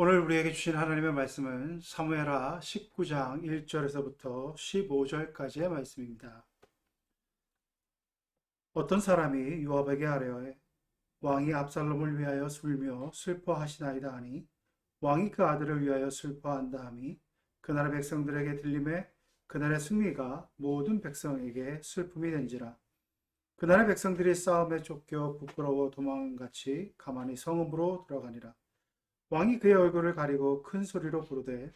오늘 우리에게 주신 하나님의 말씀은 사무엘하 19장 1절에서부터 15절까지의 말씀입니다. 어떤 사람이 요압에게 아뢰어 왕이 압살롬을 위하여 술며 슬퍼하시나이다 하니 왕이 그 아들을 위하여 슬퍼한다 하니 그나라 백성들에게 들림에 그날의 승리가 모든 백성에게 슬픔이 된지라. 그날의 백성들이 싸움에 쫓겨 부끄러워 도망같이 가만히 성읍으로 들어가니라. 왕이 그의 얼굴을 가리고 큰 소리로 부르되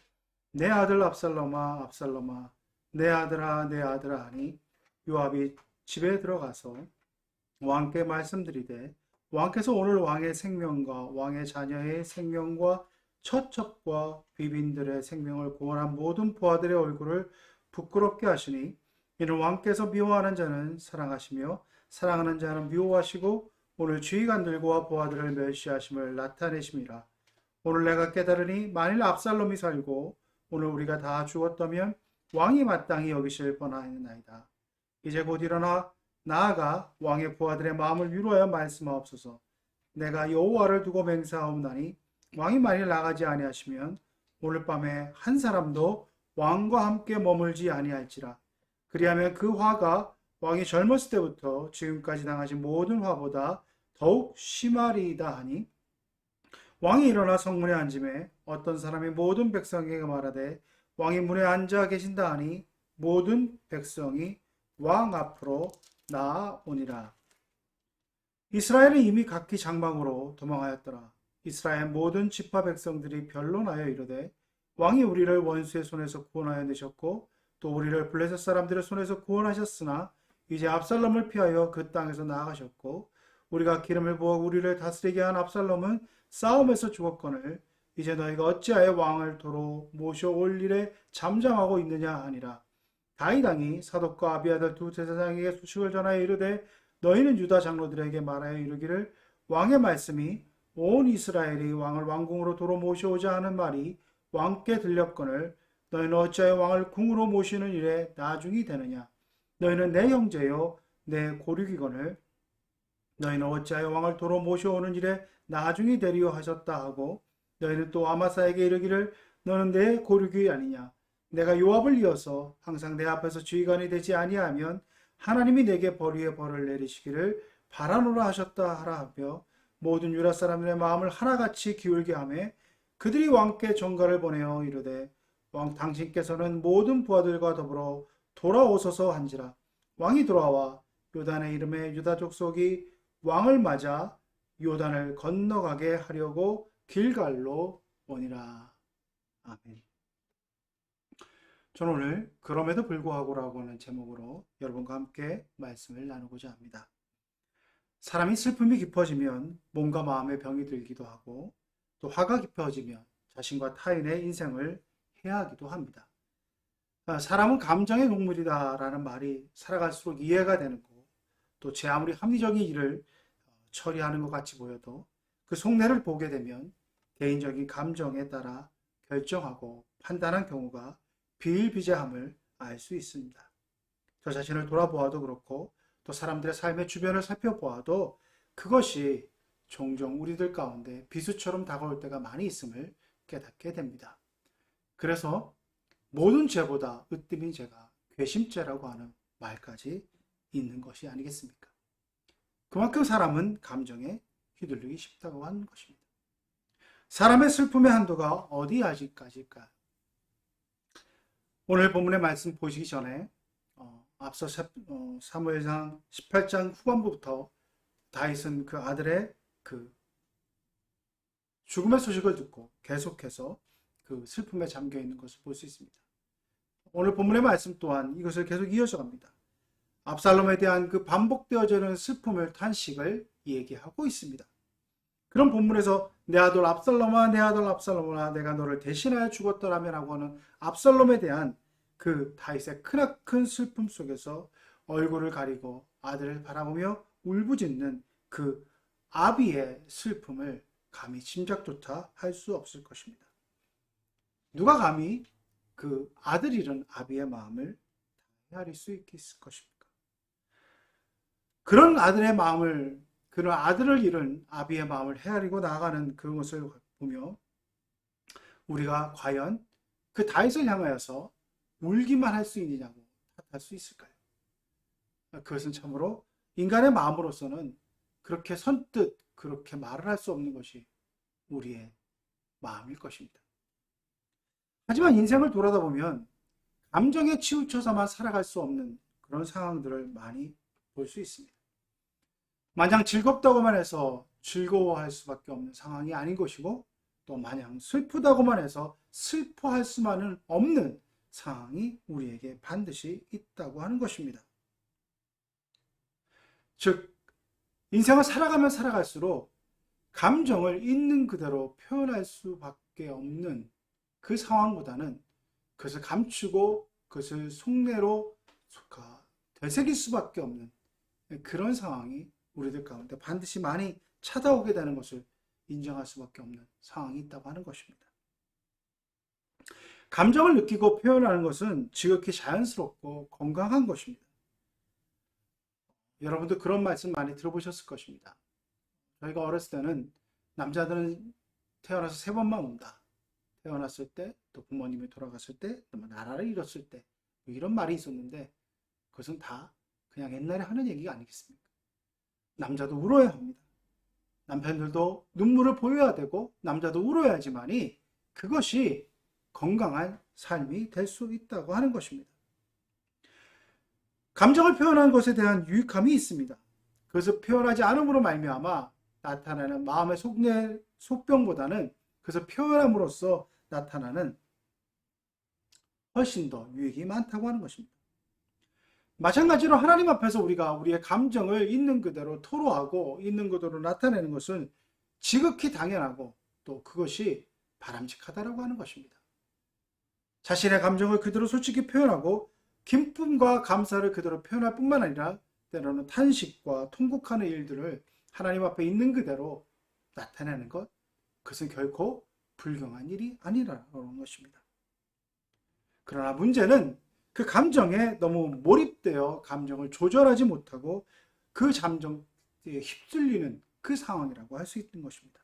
내 아들 압살롬아 압살롬아 내 아들아 내 아들아 하니 요압이 집에 들어가서 왕께 말씀드리되 왕께서 오늘 왕의 생명과 왕의 자녀의 생명과 처첩과 귀빈들의 생명을 구원한 모든 부하들의 얼굴을 부끄럽게 하시니 이는 왕께서 미워하는 자는 사랑하시며 사랑하는 자는 미워하시고 오늘 지휘관들과 부하들을 멸시하심을 나타내심이라. 오늘 내가 깨달으니 만일 압살롬이 살고 오늘 우리가 다 죽었다면 왕이 마땅히 여기실 뻔하였나이다. 이제 곧 일어나 나아가 왕의 부하들의 마음을 위로하여 말씀하옵소서. 내가 여호와를 두고 맹세하옵나니 왕이 만일 나가지 아니하시면 오늘 밤에 한 사람도 왕과 함께 머물지 아니할지라. 그리하면 그 화가 왕이 젊었을 때부터 지금까지 당하신 모든 화보다 더욱 심하리이다 하니 왕이 일어나 성문에 앉음에 어떤 사람이 모든 백성에게 말하되 왕이 문에 앉아 계신다 하니 모든 백성이 왕 앞으로 나아오니라. 이스라엘은 이미 각기 장막으로 도망하였더라. 이스라엘 모든 지파 백성들이 변론하여 이르되 왕이 우리를 원수의 손에서 구원하여 내셨고 또 우리를 블레셋 사람들의 손에서 구원하셨으나 이제 압살롬을 피하여 그 땅에서 나아가셨고 우리가 기름을 부어 우리를 다스리게 한 압살롬은 싸움에서 죽었거늘 이제 너희가 어찌하여 왕을 도로 모셔올 일에 잠잠하고 있느냐 하니라. 다윗 왕이 사독과 아비아들 두 제사장에게 소식을 전하여 이르되 너희는 유다 장로들에게 말하여 이르기를 왕의 말씀이 온 이스라엘이 왕을 왕궁으로 도로 모셔오자 하는 말이 왕께 들렸거늘 너희는 어찌하여 왕을 궁으로 모시는 일에 나중이 되느냐. 너희는 내 형제요 내 고륙이거늘 너희는 어찌하여 왕을 도로 모셔오는 일에 나중이 되리요 하셨다 하고 너희는 또 아마사에게 이르기를 너는 내 고륙이 아니냐. 내가 요압을 이어서 항상 내 앞에서 지휘관이 되지 아니하면 하나님이 내게 벌 위에 벌을 내리시기를 바라노라 하셨다 하라 하며 모든 유다 사람들의 마음을 하나같이 기울게 하며 그들이 왕께 전가를 보내어 이르되 왕 당신께서는 모든 부하들과 더불어 돌아오소서 한지라. 왕이 돌아와 요단의 이름에 유다 족속이 왕을 맞아 요단을 건너가게 하려고 길갈로 오니라. 아멘. 저는 오늘 그럼에도 불구하고라고 하는 제목으로 여러분과 함께 말씀을 나누고자 합니다. 사람이 슬픔이 깊어지면 몸과 마음의 병이 들기도 하고 또 화가 깊어지면 자신과 타인의 인생을 해하기도 합니다. 사람은 감정의 동물이다라는 말이 살아갈수록 이해가 되는 거고 또 제 아무리 합리적인 일을 처리하는 것 같이 보여도 그 속내를 보게 되면 개인적인 감정에 따라 결정하고 판단한 경우가 비일비재함을 알 수 있습니다. 저 자신을 돌아보아도 그렇고 또 사람들의 삶의 주변을 살펴보아도 그것이 종종 우리들 가운데 비수처럼 다가올 때가 많이 있음을 깨닫게 됩니다. 그래서 모든 죄보다 으뜸인 죄가 괘씸죄라고 하는 말까지 있는 것이 아니겠습니까? 그만큼 사람은 감정에 휘둘리기 쉽다고 하는 것입니다. 사람의 슬픔의 한도가 어디까지일까요? 오늘 본문의 말씀 보시기 전에 앞서 사무엘상 18장 후반부부터 다윗은 그 아들의 그 죽음의 소식을 듣고 계속해서 그 슬픔에 잠겨 있는 것을 볼 수 있습니다. 오늘 본문의 말씀 또한 이것을 계속 이어져 갑니다. 압살롬에 대한 그 반복되어지는 슬픔을 탄식을 얘기하고 있습니다. 그런 본문에서 내 아들 압살롬아 내 아들 압살롬아 내가 너를 대신하여 죽었더라면 하고 하는 압살롬에 대한 그 다윗의 크나큰 슬픔 속에서 얼굴을 가리고 아들을 바라보며 울부짖는 그 아비의 슬픔을 감히 짐작조차 할 수 없을 것입니다. 누가 감히 그 아들 잃은 아비의 마음을 헤아릴 수 있을 것입니까? 그런 아들을 잃은 아비의 마음을 헤아리고 나아가는 그것을 보며 우리가 과연 그 다윗을 향하여서 울기만 할 수 있느냐고 탓할 수 있을까요? 그것은 참으로 인간의 마음으로서는 그렇게 선뜻 그렇게 말을 할 수 없는 것이 우리의 마음일 것입니다. 하지만 인생을 돌아다 보면 감정에 치우쳐서만 살아갈 수 없는 그런 상황들을 많이 볼 수 있습니다. 마냥 즐겁다고만 해서 즐거워할 수밖에 없는 상황이 아닌 것이고, 또 마냥 슬프다고만 해서 슬퍼할 수만은 없는 상황이 우리에게 반드시 있다고 하는 것입니다. 즉, 인생을 살아가면 살아갈수록 감정을 있는 그대로 표현할 수밖에 없는 그 상황보다는 그것을 감추고 그것을 속내로 되새길 수밖에 없는 그런 상황이 우리들 가운데 반드시 많이 찾아오게 되는 것을 인정할 수밖에 없는 상황이 있다고 하는 것입니다. 감정을 느끼고 표현하는 것은 지극히 자연스럽고 건강한 것입니다. 여러분도 그런 말씀 많이 들어보셨을 것입니다. 저희가 어렸을 때는 남자들은 태어나서 3번만 운다. 태어났을 때, 또 부모님이 돌아갔을 때, 또 나라를 잃었을 때, 이런 말이 있었는데 그것은 다 그냥 옛날에 하는 얘기가 아니겠습니까? 남자도 울어야 합니다. 남편들도 눈물을 보여야 되고 남자도 울어야지만이 그것이 건강한 삶이 될 수 있다고 하는 것입니다. 감정을 표현하는 것에 대한 유익함이 있습니다. 그것을 표현하지 않음으로 말미암아 나타나는 마음의 속병보다는 그것을 표현함으로써 나타나는 훨씬 더 유익이 많다고 하는 것입니다. 마찬가지로 하나님 앞에서 우리가 우리의 감정을 있는 그대로 토로하고 있는 그대로 나타내는 것은 지극히 당연하고 또 그것이 바람직하다라고 하는 것입니다. 자신의 감정을 그대로 솔직히 표현하고 기쁨과 감사를 그대로 표현할 뿐만 아니라 때로는 탄식과 통곡하는 일들을 하나님 앞에 있는 그대로 나타내는 것, 그것은 결코 불경한 일이 아니라는 것입니다. 그러나 문제는 그 감정에 너무 몰입되어 감정을 조절하지 못하고 그 감정에 휩쓸리는 그 상황이라고 할 수 있는 것입니다.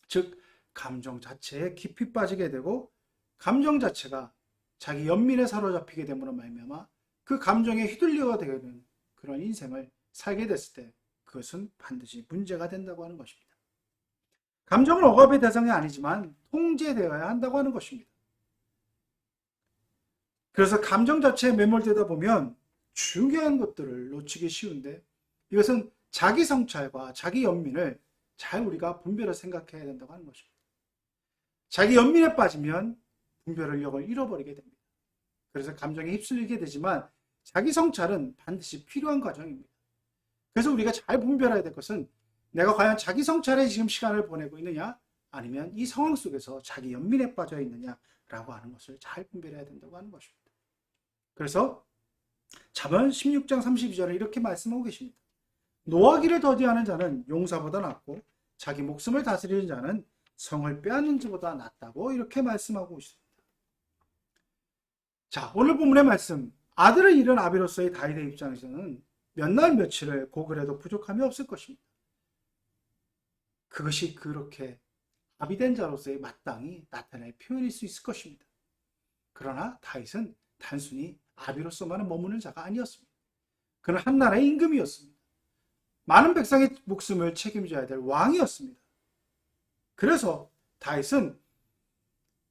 즉, 감정 자체에 깊이 빠지게 되고 감정 자체가 자기 연민에 사로잡히게 됨으로 말미암아 그 감정에 휘둘려가 되는 그런 인생을 살게 됐을 때 그것은 반드시 문제가 된다고 하는 것입니다. 감정은 억압의 대상이 아니지만 통제되어야 한다고 하는 것입니다. 그래서 감정 자체에 매몰되다 보면 중요한 것들을 놓치기 쉬운데 이것은 자기 성찰과 자기 연민을 잘 우리가 분별해서 생각해야 된다고 하는 것입니다. 자기 연민에 빠지면 분별력을 잃어버리게 됩니다. 그래서 감정에 휩쓸리게 되지만 자기 성찰은 반드시 필요한 과정입니다. 그래서 우리가 잘 분별해야 될 것은 내가 과연 자기 성찰에 지금 시간을 보내고 있느냐 아니면 이 상황 속에서 자기 연민에 빠져 있느냐라고 하는 것을 잘 분별해야 된다고 하는 것입니다. 그래서 잠언 16장 32절에 이렇게 말씀하고 계십니다. 노하기를 더디하는 자는 용사보다 낫고 자기 목숨을 다스리는 자는 성을 빼앗는 자보다 낫다고 이렇게 말씀하고 있습니다. 자, 오늘 본문의 말씀, 아들을 잃은 아비로서의 다윗의 입장에서는 몇 날 며칠을 고글해도 부족함이 없을 것입니다. 그것이 그렇게 아비된 자로서의 마땅히 나타낼 표현일 수 있을 것입니다. 그러나 다윗은 단순히 아비로서만 머무는 자가 아니었습니다. 그는 한 나라의 임금이었습니다. 많은 백성의 목숨을 책임져야 될 왕이었습니다. 그래서 다윗은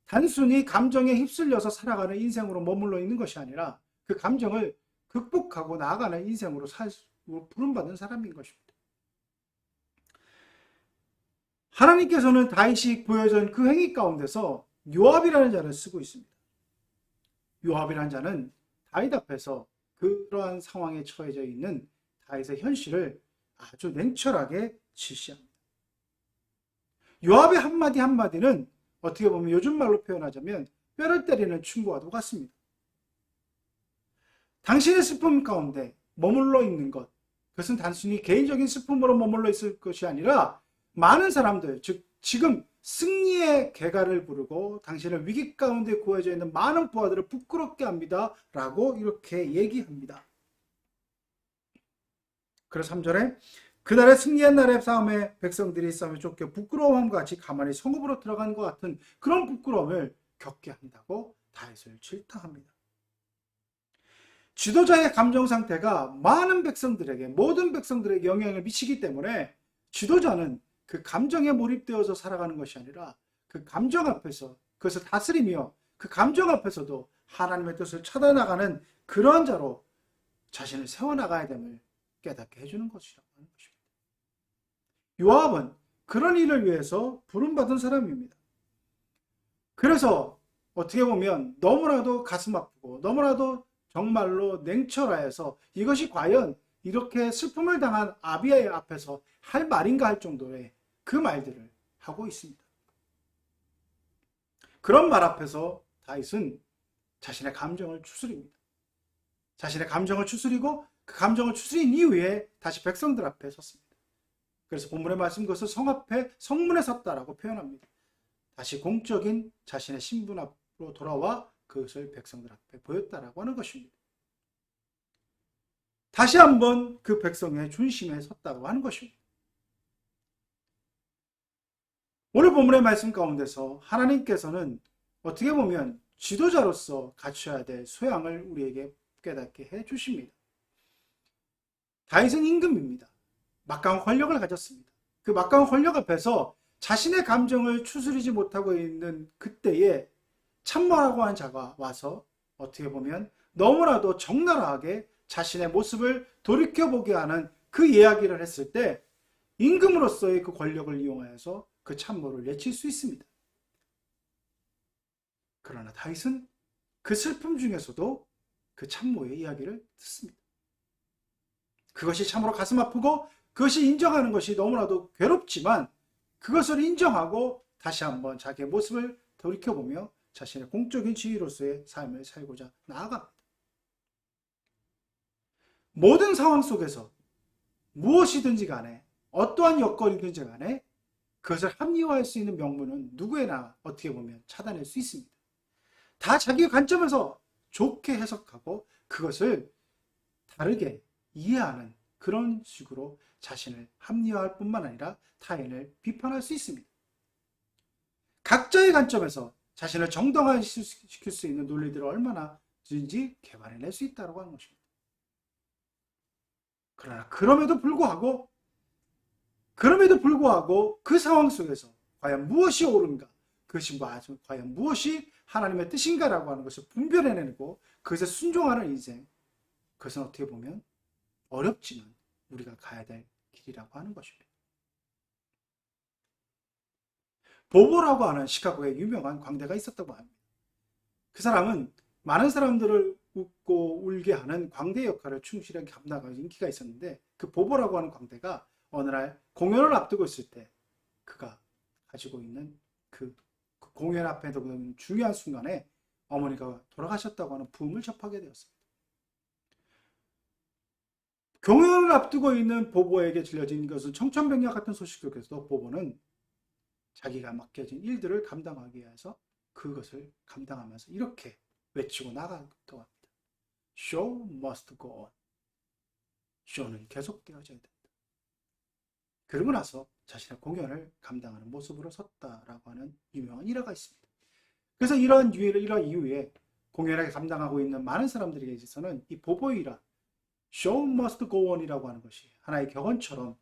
단순히 감정에 휩쓸려서 살아가는 인생으로 머물러 있는 것이 아니라 그 감정을 극복하고 나아가는 인생으로 부름받은 사람인 것입니다. 하나님께서는 다윗이 보여준 그 행위 가운데서 요압이라는 자를 쓰고 있습니다. 요압이라는 자는 다윗 앞에서 그러한 상황에 처해져 있는 다윗의 현실을 아주 냉철하게 지시합니다. 요압의 한마디 한마디는 어떻게 보면 요즘 말로 표현하자면 뼈를 때리는 충고와도 같습니다. 당신의 슬픔 가운데 머물러 있는 것, 그것은 단순히 개인적인 슬픔으로 머물러 있을 것이 아니라 많은 사람들, 즉 지금 승리의 개가를 부르고 당신을 위기 가운데 구해져 있는 많은 부하들을 부끄럽게 합니다 라고 이렇게 얘기합니다. 그래서 3절에 그날의 승리한 날의 싸움에 백성들이 싸움에 쫓겨 부끄러움과 같이 가만히 성읍으로 들어간 것 같은 그런 부끄러움을 겪게 한다고 다윗을 질타합니다. 지도자의 감정 상태가 많은 백성들에게, 모든 백성들에게 영향을 미치기 때문에 지도자는 그 감정에 몰입되어서 살아가는 것이 아니라 그 감정 앞에서 그것을 다스리며 그 감정 앞에서도 하나님의 뜻을 찾아나가는 그러한 자로 자신을 세워나가야 됨을 깨닫게 해주는 것이라고 하는 것입니다. 요압은 그런 일을 위해서 부름받은 사람입니다. 그래서 어떻게 보면 너무나도 가슴 아프고 너무나도 정말로 냉철하여서 이것이 과연 이렇게 슬픔을 당한 아비아의 앞에서 할 말인가 할 정도의 그 말들을 하고 있습니다. 그런 말 앞에서 다윗은 자신의 감정을 추스립니다. 자신의 감정을 추스리고 그 감정을 추스린 이후에 다시 백성들 앞에 섰습니다. 그래서 본문의 말씀 그것을 성 앞에 성문에 섰다라고 표현합니다. 다시 공적인 자신의 신분 앞으로 돌아와 그것을 백성들 앞에 보였다라고 하는 것입니다. 다시 한번 그 백성의 중심에 섰다고 하는 것입니다. 오늘 본문의 말씀 가운데서 하나님께서는 어떻게 보면 지도자로서 갖춰야 될 소양을 우리에게 깨닫게 해 주십니다. 다윗은 임금입니다. 막강한 권력을 가졌습니다. 그 막강한 권력 앞에서 자신의 감정을 추스리지 못하고 있는 그때에 참모라고 하는 자가 와서 어떻게 보면 너무나도 적나라하게 자신의 모습을 돌이켜보게 하는 그 이야기를 했을 때 임금으로서의 그 권력을 이용하여서 그 참모를 내칠 수 있습니다. 그러나 다윗은 그 슬픔 중에서도 그 참모의 이야기를 듣습니다. 그것이 참으로 가슴 아프고 그것이 인정하는 것이 너무나도 괴롭지만 그것을 인정하고 다시 한번 자기의 모습을 돌이켜보며 자신의 공적인 지휘로서의 삶을 살고자 나아갑니다. 모든 상황 속에서 무엇이든지 간에 어떠한 여건이든지 간에 그것을 합리화할 수 있는 명분은 누구에나 어떻게 보면 찾아낼 수 있습니다. 다 자기 관점에서 좋게 해석하고 그것을 다르게 이해하는 그런 식으로 자신을 합리화할 뿐만 아니라 타인을 비판할 수 있습니다. 각자의 관점에서 자신을 정당화시킬 수 있는 논리들을 얼마나든지 개발해낼 수 있다고 하는 것입니다. 그러나 그럼에도 불구하고 그 상황 속에서 과연 무엇이 옳은가, 그것이 과연 무엇이 하나님의 뜻인가라고 하는 것을 분별해내고 그것에 순종하는 인생, 그것은 어떻게 보면 어렵지만 우리가 가야 될 길이라고 하는 것입니다. 보보라고 하는 시카고의 유명한 광대가 있었다고 합니다. 그 사람은 많은 사람들을 웃고 울게 하는 광대 역할을 충실하게 감당하는 인기가 있었는데 그 보보라고 하는 광대가 어느 날 공연을 앞두고 있을 때 그가 가지고 있는 그 공연 앞에 중요한 순간에 어머니가 돌아가셨다고 하는 부음을 접하게 되었습니다. 공연을 앞두고 있는 보보에게 들려진 것은 청천벽력 같은 소식 속에서도 보보는 자기가 맡겨진 일들을 감당하기 위해서 그것을 감당하면서 이렇게 외치고 나갔다고 합니다. Show must go on. 쇼는 계속되어져야 된다. 그러고 나서 자신의 공연을 감당하는 모습으로 섰다라고 하는 유명한 일화가 있습니다. 그래서 이런 이유에 공연을 감당하고 있는 많은 사람들에게 있어서는 이 보보의 일화, Show must go on이라고 하는 것이 하나의 격언처럼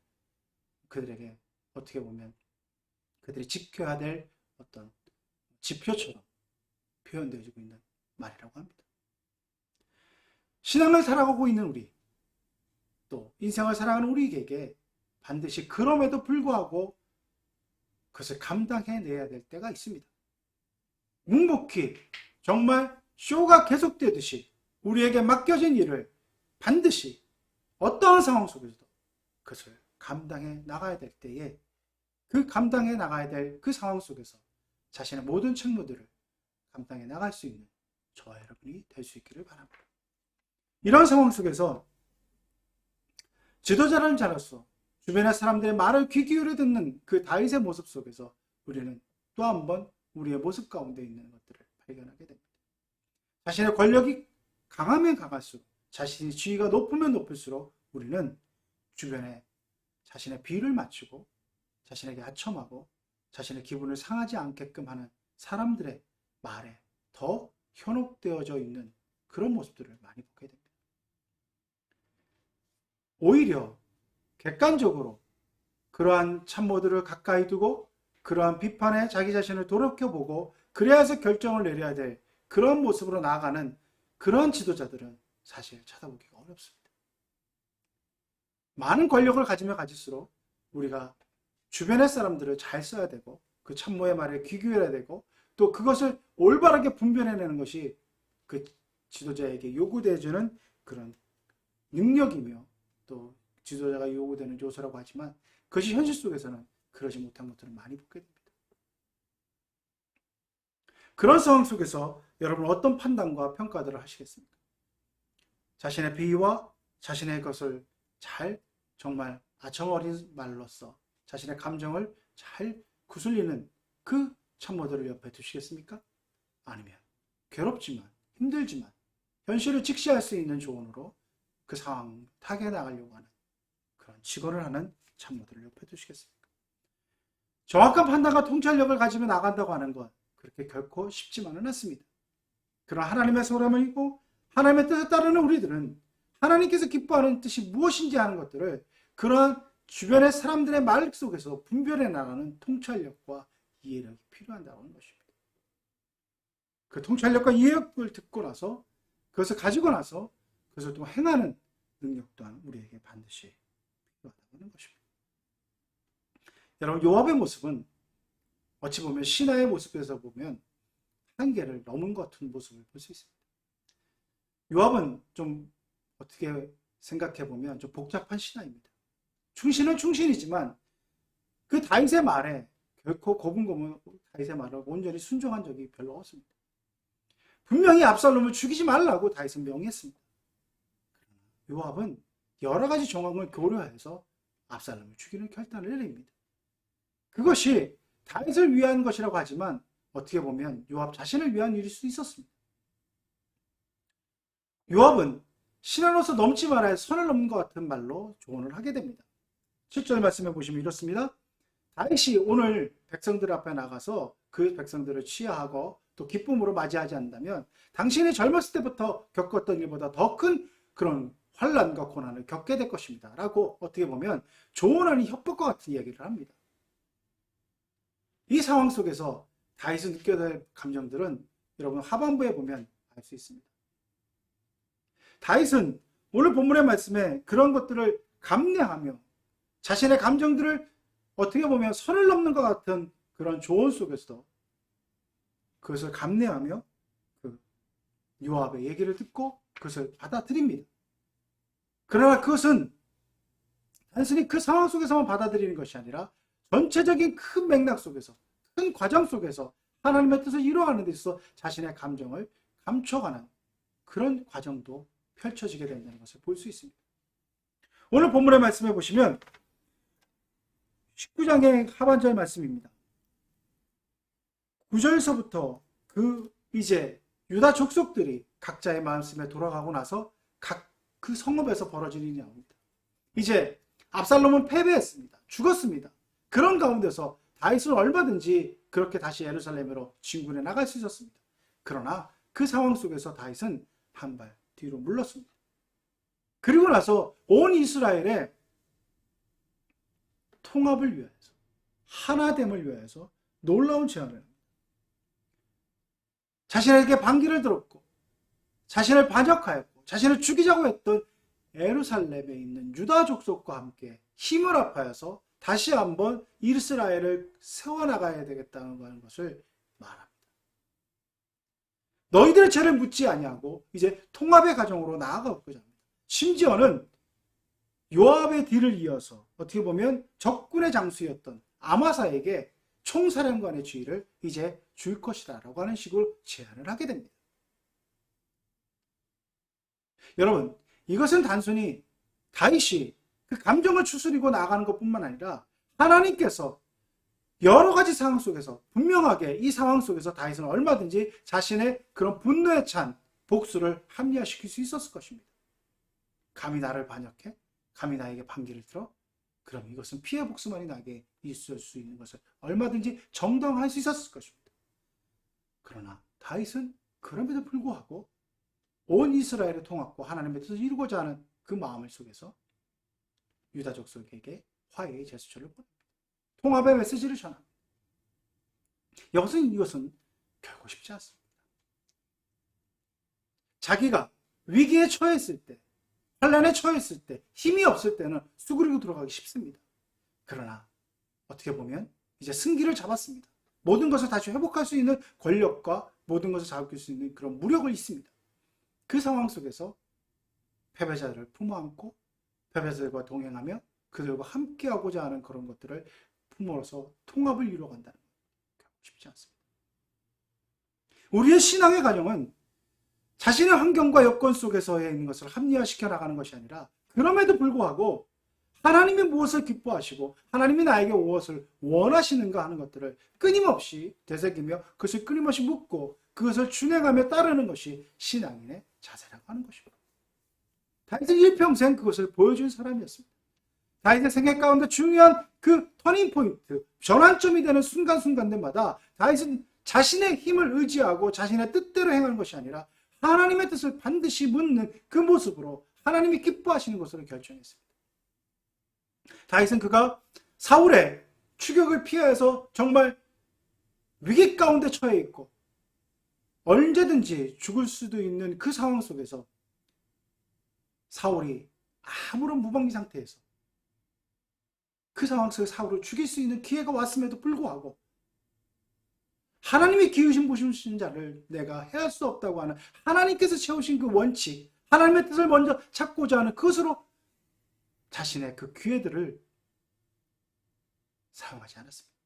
그들에게 어떻게 보면 그들이 지켜야 될 어떤 지표처럼 표현되어지고 있는 말이라고 합니다. 신앙을 살아가고 있는 우리, 또 인생을 살아가는 우리에게 반드시 그럼에도 불구하고 그것을 감당해내야 될 때가 있습니다. 묵묵히 정말 쇼가 계속되듯이 우리에게 맡겨진 일을 반드시 어떠한 상황 속에서도 그것을 감당해 나가야 될 때에 그 감당해 나가야 될 그 상황 속에서 자신의 모든 책무들을 감당해 나갈 수 있는 저와 여러분이 될 수 있기를 바랍니다. 이런 상황 속에서 지도자라는 자로서 주변의 사람들의 말을 귀 기울여 듣는 그 다윗의 모습 속에서 우리는 또 한 번 우리의 모습 가운데 있는 것들을 발견하게 됩니다. 자신의 권력이 강하면 강할수록 자신의 지위가 높으면 높을수록 우리는 주변에 자신의 비위를 맞추고 자신에게 아첨하고 자신의 기분을 상하지 않게끔 하는 사람들의 말에 더 현혹되어져 있는 그런 모습들을 많이 보게 됩니다. 오히려 객관적으로 그러한 참모들을 가까이 두고 그러한 비판에 자기 자신을 돌이켜보고 그래야 해서 결정을 내려야 될 그런 모습으로 나아가는 그런 지도자들은 사실 찾아보기가 어렵습니다. 많은 권력을 가지면 가질수록 우리가 주변의 사람들을 잘 써야 되고 그 참모의 말에 귀 기울여야 되고 또 그것을 올바르게 분별해내는 것이 그 지도자에게 요구되어주는 그런 능력이며 또 지도자가 요구되는 요소라고 하지만 그것이 현실 속에서는 그러지 못한 것들을 많이 보게 됩니다. 그런 상황 속에서 여러분 어떤 판단과 평가들을 하시겠습니까? 자신의 비위와 자신의 것을 잘 정말 아청어린 말로써 자신의 감정을 잘 구슬리는 그 참모들을 옆에 두시겠습니까? 아니면 괴롭지만 힘들지만 현실을 직시할 수 있는 조언으로 그 상황 타개해 나가려고 하는 그런 직원을 하는 참모들을 옆에 두시겠습니까? 정확한 판단과 통찰력을 가지며 나간다고 하는 것 그렇게 결코 쉽지만은 않습니다. 그러나 하나님의 소람이고 하나님의 뜻에 따르는 우리들은 하나님께서 기뻐하는 뜻이 무엇인지 하는 것들을 그러한 주변의 사람들의 말 속에서 분별해 나가는 통찰력과 이해력이 필요하다고 하는 것입니다. 그 통찰력과 이해력을 듣고 나서 그것을 가지고 나서 그것을 또 행하는 능력 또한 우리에게 반드시 필요하다고 하는 것입니다. 여러분 요압의 모습은 어찌 보면 신하의 모습에서 보면 한계를 넘은 것 같은 모습을 볼 수 있습니다. 요압은 좀 어떻게 생각해 보면 좀 복잡한 신하입니다. 충신은 충신이지만 그 다윗의 말에 결코 고분고분 다윗의 말을 온전히 순종한 적이 별로 없습니다. 분명히 압살롬을 죽이지 말라고 다윗은 명했습니다. 요압은 여러 가지 정황을 고려해서 압살롬을 죽이는 결단을 내립니다. 그것이 다윗을 위한 것이라고 하지만 어떻게 보면 요압 자신을 위한 일일 수 있었습니다. 요압은 신하로서 넘지 말아야 선을 넘는 것 같은 말로 조언을 하게 됩니다. 7절 말씀해 보시면 이렇습니다. 다윗이 오늘 백성들 앞에 나가서 그 백성들을 치하하고 또 기쁨으로 맞이하지 않는다면 당신이 젊었을 때부터 겪었던 일보다 더 큰 그런 환난과 고난을 겪게 될 것입니다. 라고 어떻게 보면 조언하는 협박과 같은 이야기를 합니다. 이 상황 속에서 다윗이 느껴야 될 감정들은 여러분 하반부에 보면 알 수 있습니다. 다윗은 오늘 본문의 말씀에 그런 것들을 감내하며 자신의 감정들을 어떻게 보면 선을 넘는 것 같은 그런 조언 속에서도 그것을 감내하며 그 요압의 얘기를 듣고 그것을 받아들입니다. 그러나 그것은 단순히 그 상황 속에서만 받아들이는 것이 아니라 전체적인 큰 맥락 속에서 큰 과정 속에서 하나님의 뜻을 이루어가는 데 있어서 자신의 감정을 감춰가는 그런 과정도 펼쳐지게 된다는 것을 볼 수 있습니다. 오늘 본문의 말씀해 보시면 19장의 하반절 말씀입니다. 9절서부터 그 이제 유다 족속들이 각자의 말씀에 돌아가고 나서 각 그 성읍에서 벌어진 일이 나옵니다. 이제 압살롬은 패배했습니다. 죽었습니다. 그런 가운데서 다윗은 얼마든지 그렇게 다시 예루살렘으로 진군해 나갈 수 있었습니다. 그러나 그 상황 속에서 다윗은 한 발 뒤로 물렀습니다. 그리고 나서 온 이스라엘의 통합을 위하여서 하나됨을 위하여서 놀라운 제안을 합니다. 자신에게 반기를 들었고 자신을 반역하였고 자신을 죽이자고 했던 예루살렘에 있는 유다 족속과 함께 힘을 합하여서 다시 한번 이스라엘을 세워나가야 되겠다는 것을 말합니다. 너희들의 죄를 묻지 아니하고 이제 통합의 과정으로 나아가고자 합니다. 심지어는 요압의 뒤를 이어서 어떻게 보면 적군의 장수였던 아마사에게 총사령관의 지위를 이제 줄 것이다 라고 하는 식으로 제안을 하게 됩니다. 여러분 이것은 단순히 다윗이 그 감정을 추스리고 나아가는 것뿐만 아니라 하나님께서 여러 가지 상황 속에서 분명하게 이 상황 속에서 다윗은 얼마든지 자신의 그런 분노에 찬 복수를 합리화시킬 수 있었을 것입니다. 감히 나를 반역해? 감히 나에게 반기를 들어? 그럼 이것은 피해 복수만이 나게 있을 수 있는 것을 얼마든지 정당화할 수 있었을 것입니다. 그러나 다윗은 그럼에도 불구하고 온 이스라엘의 통합과 하나님의 뜻을 이루고자 하는 그 마음을 속에서 유다 족속에게 화해의 제스처를 보냅니다. 통합의 메시지를 전합니다. 이것은 결코 쉽지 않습니다. 자기가 위기에 처했을 때, 환란에 처했을 때, 힘이 없을 때는 수그리고 들어가기 쉽습니다. 그러나 어떻게 보면 이제 승기를 잡았습니다. 모든 것을 다시 회복할 수 있는 권력과 모든 것을 잡을 수 있는 그런 무력을 있습니다. 그 상황 속에서 패배자들을 품어안고 패배자들과 동행하며 그들과 함께하고자 하는 그런 것들을 품어서 통합을 이루어간다는 것. 결코 쉽지 않습니다. 우리의 신앙의 과정은 자신의 환경과 여건 속에서 있는 것을 합리화시켜 나가는 것이 아니라 그럼에도 불구하고 하나님이 무엇을 기뻐하시고 하나님이 나에게 무엇을 원하시는가 하는 것들을 끊임없이 되새기며 그것을 끊임없이 묻고 그것을 준행하며 따르는 것이 신앙인의 자세라고 하는 것입니다. 다윗은 일평생 그것을 보여준 사람이었습니다. 다윗의 생애 가운데 중요한 그 터닝포인트, 전환점이 되는 순간순간들마다 다윗은 자신의 힘을 의지하고 자신의 뜻대로 행하는 것이 아니라 하나님의 뜻을 반드시 묻는 그 모습으로 하나님이 기뻐하시는 것으로 결정했습니다. 다윗은 그가 사울의 추격을 피해서 정말 위기 가운데 처해 있고 언제든지 죽을 수도 있는 그 상황 속에서 사울이 아무런 무방비 상태에서 그 상황 속에 사울을 죽일 수 있는 기회가 왔음에도 불구하고 하나님이 기으신 보시는 자를 내가 해할 수 없다고 하는 하나님께서 채우신 그 원칙, 하나님의 뜻을 먼저 찾고자 하는 그것으로 자신의 그 기회들을 사용하지 않았습니다.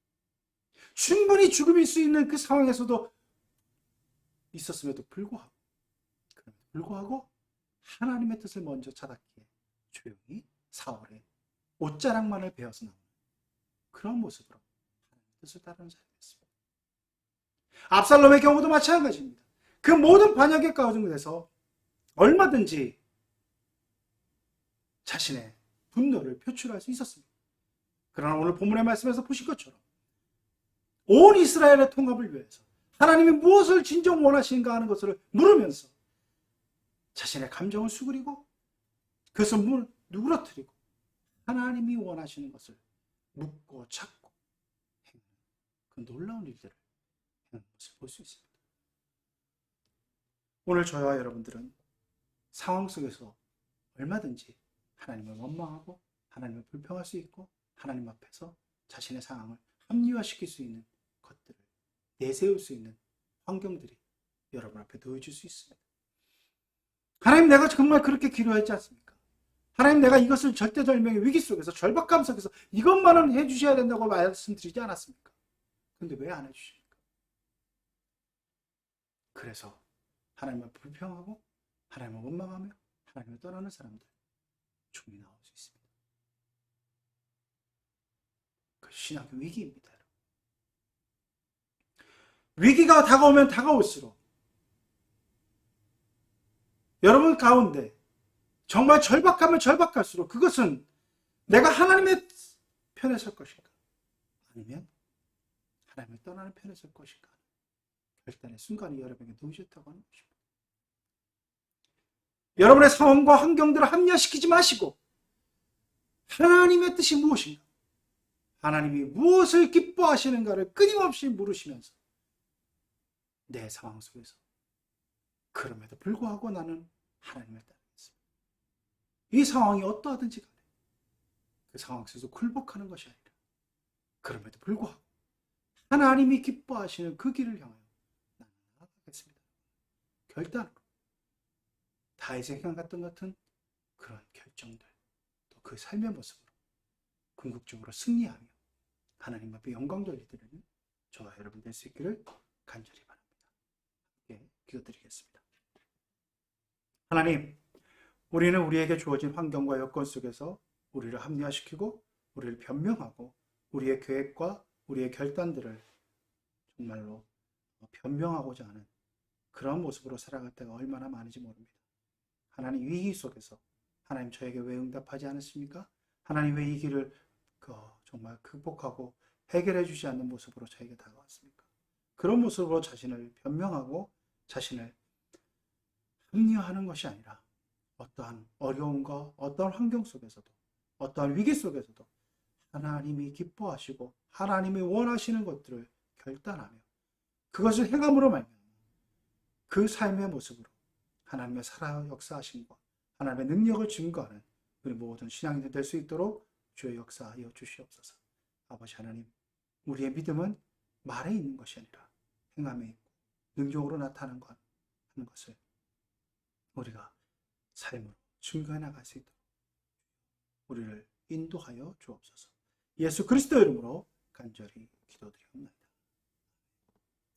충분히 죽음일 수 있는 그 상황에서도 있었음에도 불구하고 하나님의 뜻을 먼저 찾았기에 조용히 사울의 옷자락만을 베어서 나오는 그런 모습으로 하나님의 뜻을 따르는 사람이었습니다. 압살롬의 경우도 마찬가지입니다. 그 모든 반역의 가운데서 얼마든지 자신의 분노를 표출할 수 있었습니다. 그러나 오늘 본문의 말씀에서 보신 것처럼 온 이스라엘의 통합을 위해서 하나님이 무엇을 진정 원하시는가 하는 것을 물으면서 자신의 감정을 수그리고 그것을 누그러뜨리고 하나님이 원하시는 것을 묻고 찾고 행하는 그 놀라운 일들을 하는 것을 볼 수 있습니다. 오늘 저와 여러분들은 상황 속에서 얼마든지 하나님을 원망하고 하나님을 불평할 수 있고 하나님 앞에서 자신의 상황을 합리화시킬 수 있는 것들을 내세울 수 있는 환경들이 여러분 앞에 놓여질 수 있습니다. 하나님, 내가 정말 그렇게 기도했지 않습니까? 하나님, 내가 이것을 절대절명의 위기 속에서 절박감 속에서 이것만은 해주셔야 된다고 말씀드리지 않았습니까? 근데 왜 안 해주십니까? 그래서 하나님을 불평하고 하나님을 원망하며 하나님을 떠나는 사람들 충분히 나올 수 있습니다. 그 신앙의 위기입니다. 위기가 다가오면 다가올수록 여러분 가운데 정말 절박하면 절박할수록 그것은 내가 하나님의 편에 설 것인가 아니면 하나님을 떠나는 편에 설 것인가 결단의 순간이 여러분에게 놓여졌다고 하는 것입니다. 여러분의 상황과 환경들을 합리화시키지 마시고 하나님의 뜻이 무엇인가, 하나님이 무엇을 기뻐하시는가를 끊임없이 물으시면서 내 상황 속에서 그럼에도 불구하고 나는 하나님을 따르겠습니다. 이 상황이 어떠하든지 간에 그 상황 속에서 굴복하는 것이 아니라 그럼에도 불구하고 하나님이 기뻐하시는 그 길을 향하여 나는 나아가겠습니다. 결단으로 다윗의 행한 같은 그런 결정들, 또 그 삶의 모습으로 궁극적으로 승리하며 하나님 앞에 영광 돌리드리는 저와 여러분 될 수 있기를 간절히 바랍니다. 함께 기도드리겠습니다. 하나님, 우리는 우리에게 주어진 환경과 여건 속에서 우리를 합리화시키고 우리를 변명하고 우리의 계획과 우리의 결단들을 정말로 변명하고자 하는 그런 모습으로 살아갈 때가 얼마나 많은지 모릅니다. 하나님, 위기 속에서 하나님 저에게 왜 응답하지 않으십니까? 하나님 왜 이 길을 정말 극복하고 해결해 주지 않는 모습으로 저에게 다가왔습니까? 그런 모습으로 자신을 변명하고 자신을 합리화하는 것이 아니라 어떠한 어려움과 어떠한 환경 속에서도 어떠한 위기 속에서도 하나님이 기뻐하시고 하나님이 원하시는 것들을 결단하며 그것을 행함으로 말미암아 그 삶의 모습으로 하나님의 살아 역사하심과 하나님의 능력을 증거하는 우리 모든 신앙인들 될 수 있도록 주의 역사하여 주시옵소서. 아버지 하나님, 우리의 믿음은 말에 있는 것이 아니라 행함에 있고 능력으로 나타나는 것 하는 것을 우리가 삶으로 증거해 나갈 수 있도록 우리를 인도하여 주옵소서. 예수 그리스도 이름으로 간절히 기도드립니다.